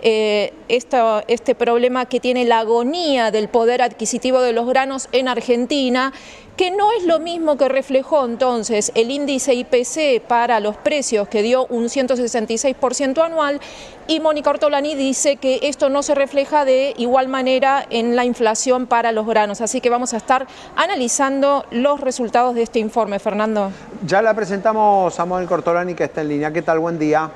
este problema que tiene la agonía del poder adquisitivo de los granos en Argentina, que no es lo mismo que reflejó entonces el índice IPC para los precios, que dio un 166% anual, y Mónica Ortolani dice que esto no se refleja de igual manera en la inflación para los granos. Así que vamos a estar analizando los resultados de este informe, Fernando. Ya la presentamos a Mónica Ortolani, que está en línea. ¿Qué tal? Buen día.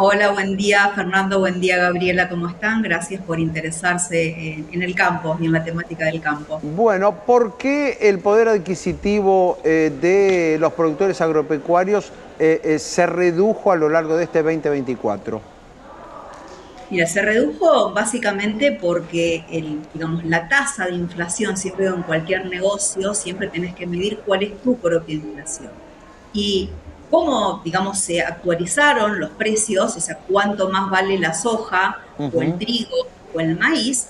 Hola, buen día Fernando, buen día Gabriela, ¿cómo están? Gracias por interesarse en el campo y en la temática del campo. Bueno, ¿por qué el poder adquisitivo de los productores agropecuarios se redujo a lo largo de este 2024? Mira, se redujo básicamente porque la tasa de inflación, siempre en cualquier negocio, siempre tenés que medir cuál es tu propia inflación. Y cómo, se actualizaron los precios, o sea, cuánto más vale la soja o el trigo o el maíz,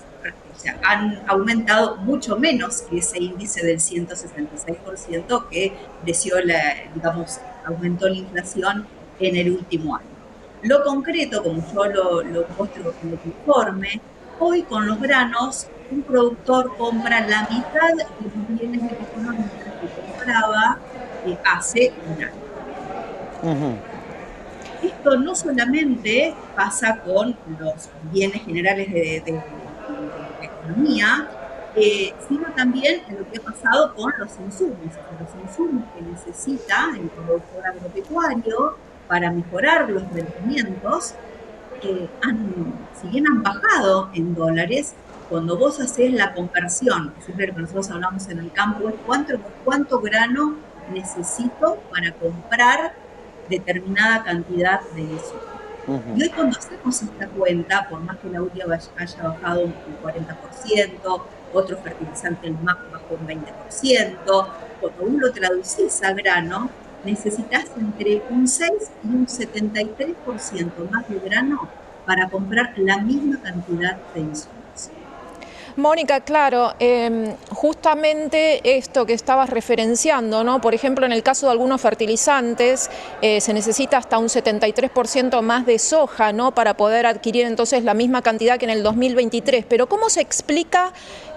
o sea, han aumentado mucho menos que ese índice del 166% que creció, aumentó la inflación en el último año. Lo concreto, como yo lo muestro en el informe, hoy con los granos, un productor compra la mitad de los bienes económicos que compraba hace un año. Esto no solamente pasa con los bienes generales de economía, sino también en lo que ha pasado con los insumos que necesita el productor agropecuario para mejorar los rendimientos, si bien han bajado en dólares, cuando vos haces la conversión, siempre lo que nosotros hablamos en el campo, es cuánto grano necesito para comprar determinada cantidad de eso. Y hoy cuando hacemos esta cuenta, por más que la urea haya bajado un 40%, otro fertilizante, el MAP, bajó un 20%, cuando uno lo traducís a grano, necesitas entre un 6 y un 73% más de grano para comprar la misma cantidad de insumos. Mónica, claro, justamente esto que estabas referenciando, ¿no? Por ejemplo, en el caso de algunos fertilizantes, se necesita hasta un 73% más de soja, ¿no? Para poder adquirir entonces la misma cantidad que en el 2023. Pero ¿cómo se explica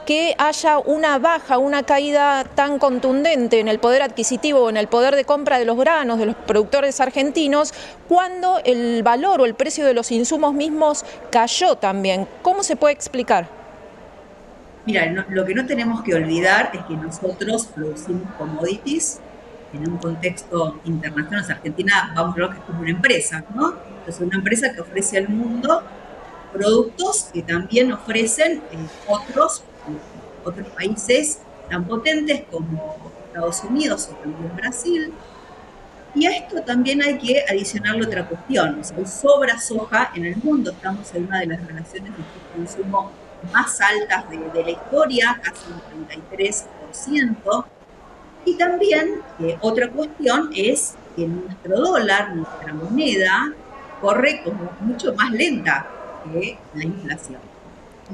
que haya una baja, una caída tan contundente en el poder adquisitivo, en el poder de compra de los granos, de los productores argentinos, cuando el valor o el precio de los insumos mismos cayó también? ¿Cómo se puede explicar? Mira, lo que no tenemos que olvidar es que nosotros producimos commodities en un contexto internacional. En Argentina, vamos a ver que es como una empresa, ¿no? Es una empresa que ofrece al mundo productos que también ofrecen otros países tan potentes como Estados Unidos o también Brasil. Y a esto también hay que adicionarle otra cuestión. O sea, hay sobra soja en el mundo. Estamos en una de las relaciones de consumo más altas de la historia, casi un 33%. Y también otra cuestión es que nuestro dólar, nuestra moneda, corre como mucho más lenta que la inflación.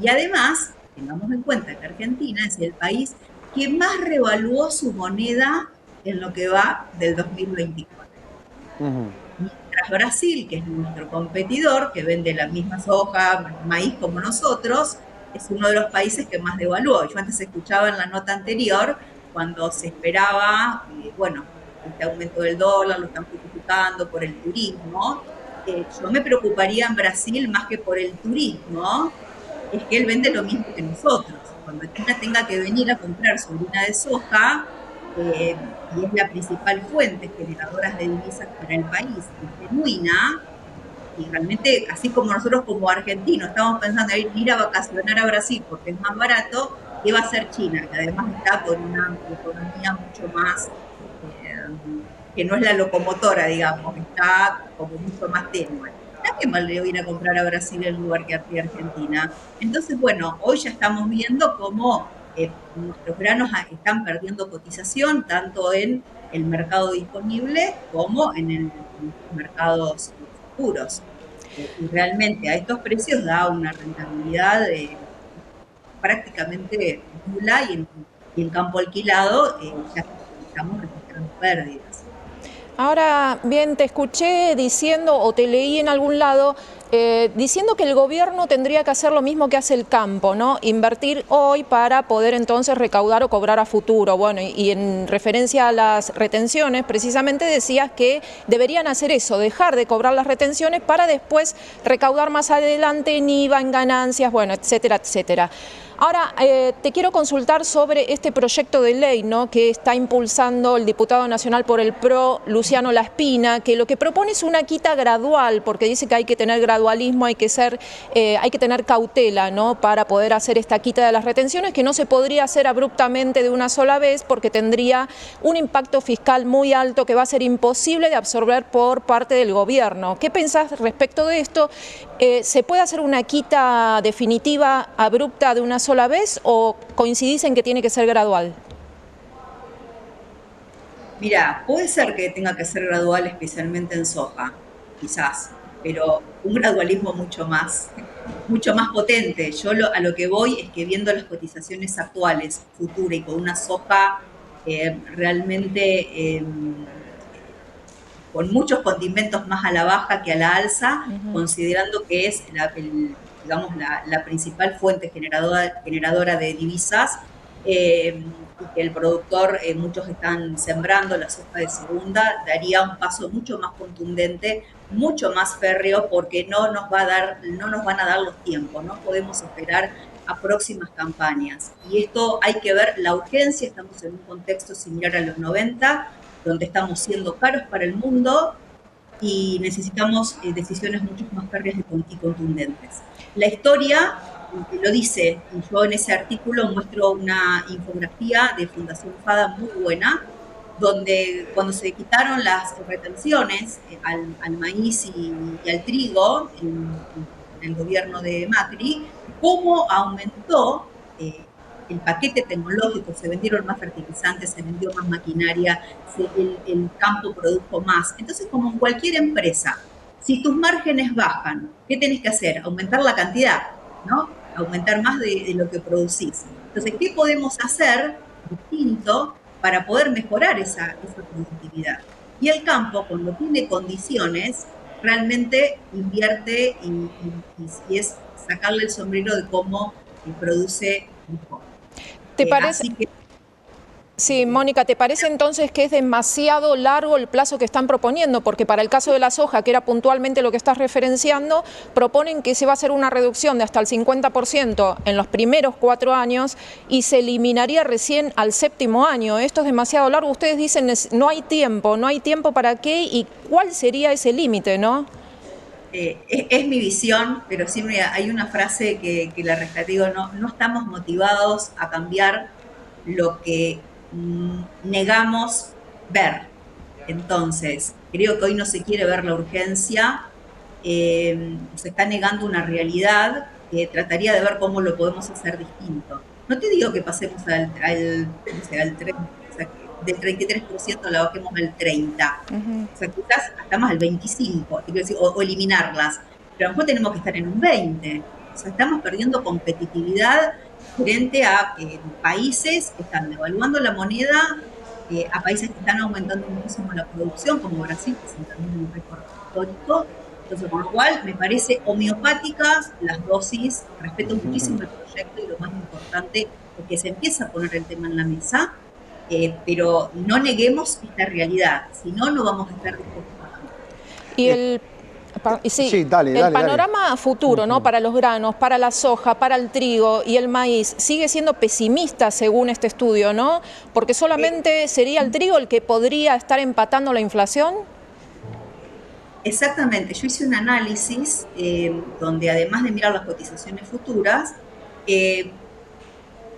Y además, tengamos en cuenta que Argentina es el país que más revaluó su moneda en lo que va del 2024. Mientras Brasil, que es nuestro competidor, que vende la misma soja, maíz como nosotros, es uno de los países que más devaluó. Yo antes escuchaba en la nota anterior cuando se esperaba, este aumento del dólar, lo están justificando por el turismo. Yo me preocuparía en Brasil más que por el turismo, es que él vende lo mismo que nosotros. Cuando China tenga que venir a comprar su harina de soja, y es la principal fuente generadora de divisas para el país, es genuina, y realmente, así como nosotros como argentinos estamos pensando en ir a vacacionar a Brasil porque es más barato, ¿qué va a hacer China? Que además está con una economía mucho más, que no es la locomotora, digamos, está como mucho más tenue. ¿A qué mal le voy a ir a comprar a Brasil en lugar que aquí a Argentina? Entonces, bueno, hoy ya estamos viendo cómo nuestros granos están perdiendo cotización, tanto en el mercado disponible como en los mercados futuros. Y realmente a estos precios da una rentabilidad prácticamente nula, y en campo alquilado ya estamos registrando pérdidas. Ahora bien, te escuché diciendo o te leí en algún lado diciendo que el gobierno tendría que hacer lo mismo que hace el campo, ¿no? Invertir hoy para poder entonces recaudar o cobrar a futuro. Bueno, y en referencia a las retenciones, precisamente decías que deberían hacer eso, dejar de cobrar las retenciones para después recaudar más adelante en IVA, en ganancias, bueno, etcétera, etcétera. Ahora, te quiero consultar sobre este proyecto de ley, ¿no?, que está impulsando el diputado nacional por el PRO, Luciano Laspina, que lo que propone es una quita gradual, porque dice que hay que tener gradualismo, hay que tener cautela, ¿no?, para poder hacer esta quita de las retenciones, que no se podría hacer abruptamente de una sola vez, porque tendría un impacto fiscal muy alto que va a ser imposible de absorber por parte del gobierno. ¿Qué pensás respecto de esto? ¿Se puede hacer una quita definitiva, abrupta, de una sola vez, o coincidís en que tiene que ser gradual? Mira, puede ser que tenga que ser gradual, especialmente en soja, quizás, pero un gradualismo mucho más potente. A lo que voy es que viendo las cotizaciones actuales, futura y con una soja realmente con muchos condimentos más a la baja que a la alza, considerando que es digamos, la principal fuente generadora de divisas, y que el productor, muchos están sembrando la soja de segunda, daría un paso mucho más contundente, mucho más férreo, porque no nos van a dar los tiempos, no podemos esperar a próximas campañas. Y esto hay que ver la urgencia, estamos en un contexto similar a los 90, donde estamos siendo caros para el mundo y necesitamos decisiones mucho más férreas y contundentes. La historia lo dice, y yo en ese artículo muestro una infografía de Fundación FADA muy buena, donde cuando se quitaron las retenciones al maíz y al trigo en el gobierno de Macri, cómo aumentó el paquete tecnológico, se vendieron más fertilizantes, se vendió más maquinaria, el campo produjo más. Entonces, como en cualquier empresa, si tus márgenes bajan, ¿qué tenés que hacer? Aumentar la cantidad, ¿no? Aumentar más de lo que producís. Entonces, ¿qué podemos hacer distinto para poder mejorar esa productividad? Y el campo, cuando tiene condiciones, realmente invierte y es sacarle el sombrero de cómo produce mejor. ¿Te parece? Sí, Mónica, ¿te parece entonces que es demasiado largo el plazo que están proponiendo? Porque para el caso de la soja, que era puntualmente lo que estás referenciando, proponen que se va a hacer una reducción de hasta el 50% en los primeros 4 años y se eliminaría recién al 7º año. Esto es demasiado largo. Ustedes dicen no hay tiempo para qué, y ¿cuál sería ese límite, no? Es mi visión, pero siempre hay una frase que la rescaté, digo, no estamos motivados a cambiar lo que negamos ver. Entonces, creo que hoy no se quiere ver la urgencia, se está negando una realidad que trataría de ver cómo lo podemos hacer distinto. No te digo que pasemos del 33% la bajemos al 30%, o sea, quizás hasta más al 25%, quiero decir, o eliminarlas, pero a lo mejor tenemos que estar en un 20%, o sea, estamos perdiendo competitividad frente a países que están devaluando la moneda, a países que están aumentando muchísimo la producción, como Brasil, que es también un récord histórico. Entonces, con lo cual, me parece homeopáticas las dosis, respeto muchísimo el proyecto y lo más importante es que se empieza a poner el tema en la mesa, pero no neguemos esta realidad, si no, no vamos a estar dispuestos a cambiar. Y el panorama futuro, ¿no?, para los granos, para la soja, para el trigo y el maíz sigue siendo pesimista según este estudio, ¿no? Porque solamente sería el trigo el que podría estar empatando la inflación. Exactamente, yo hice un análisis donde además de mirar las cotizaciones futuras,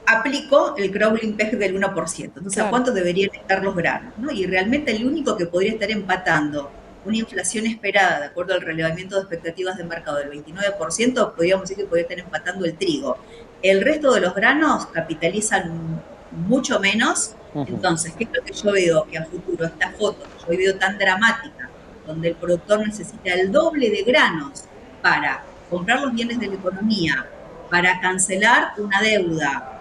aplico el crawling peg del 1%. Entonces, claro, ¿a cuánto deberían estar los granos, ¿no? Y realmente el único que podría estar empatando una inflación esperada, de acuerdo al relevamiento de expectativas de mercado del 29%, podríamos decir que podría estar empatando el trigo. El resto de los granos capitalizan mucho menos. Entonces, ¿qué es lo que yo veo? Que a futuro esta foto que yo veo tan dramática, donde el productor necesita el doble de granos para comprar los bienes de la economía, para cancelar una deuda,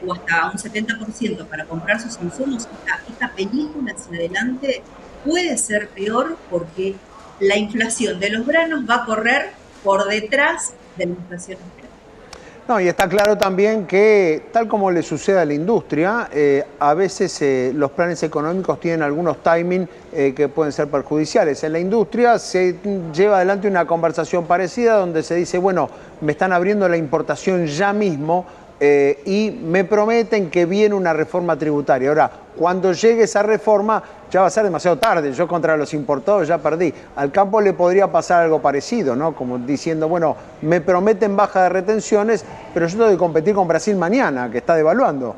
o hasta un 70% para comprar sus insumos, esta película hacia adelante puede ser peor, porque la inflación de los granos va a correr por detrás de la inflación esperada. No, y está claro también que, tal como le sucede a la industria, a veces los planes económicos tienen algunos timing que pueden ser perjudiciales. En la industria se lleva adelante una conversación parecida donde se dice, bueno, me están abriendo la importación ya mismo y me prometen que viene una reforma tributaria. Ahora, cuando llegue esa reforma ya va a ser demasiado tarde. Yo contra los importados ya perdí. Al campo le podría pasar algo parecido, ¿no? Como diciendo, bueno, me prometen baja de retenciones, pero yo tengo que competir con Brasil mañana, que está devaluando.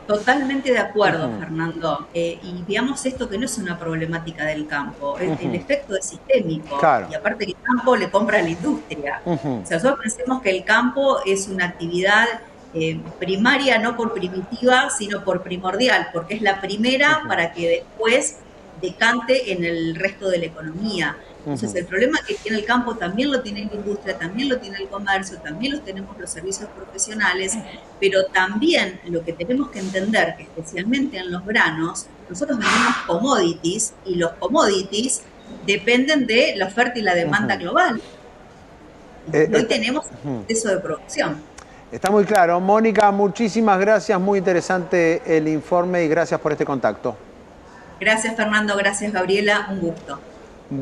Totalmente de acuerdo, Fernando. Y veamos esto que no es una problemática del campo, el efecto es sistémico. Claro. Y aparte que el campo le compra a la industria. O sea, nosotros pensemos que el campo es una actividad primaria, no por primitiva, sino por primordial, porque es la primera para que después decante en el resto de la economía. Entonces, el problema que tiene el campo también lo tiene la industria, también lo tiene el comercio, también lo tenemos los servicios profesionales, pero también lo que tenemos que entender, que especialmente en los granos, nosotros vendemos commodities y los commodities dependen de la oferta y la demanda global. Y hoy tenemos un exceso de producción. Está muy claro. Mónica, muchísimas gracias, muy interesante el informe y gracias por este contacto. Gracias, Fernando, gracias, Gabriela, un gusto.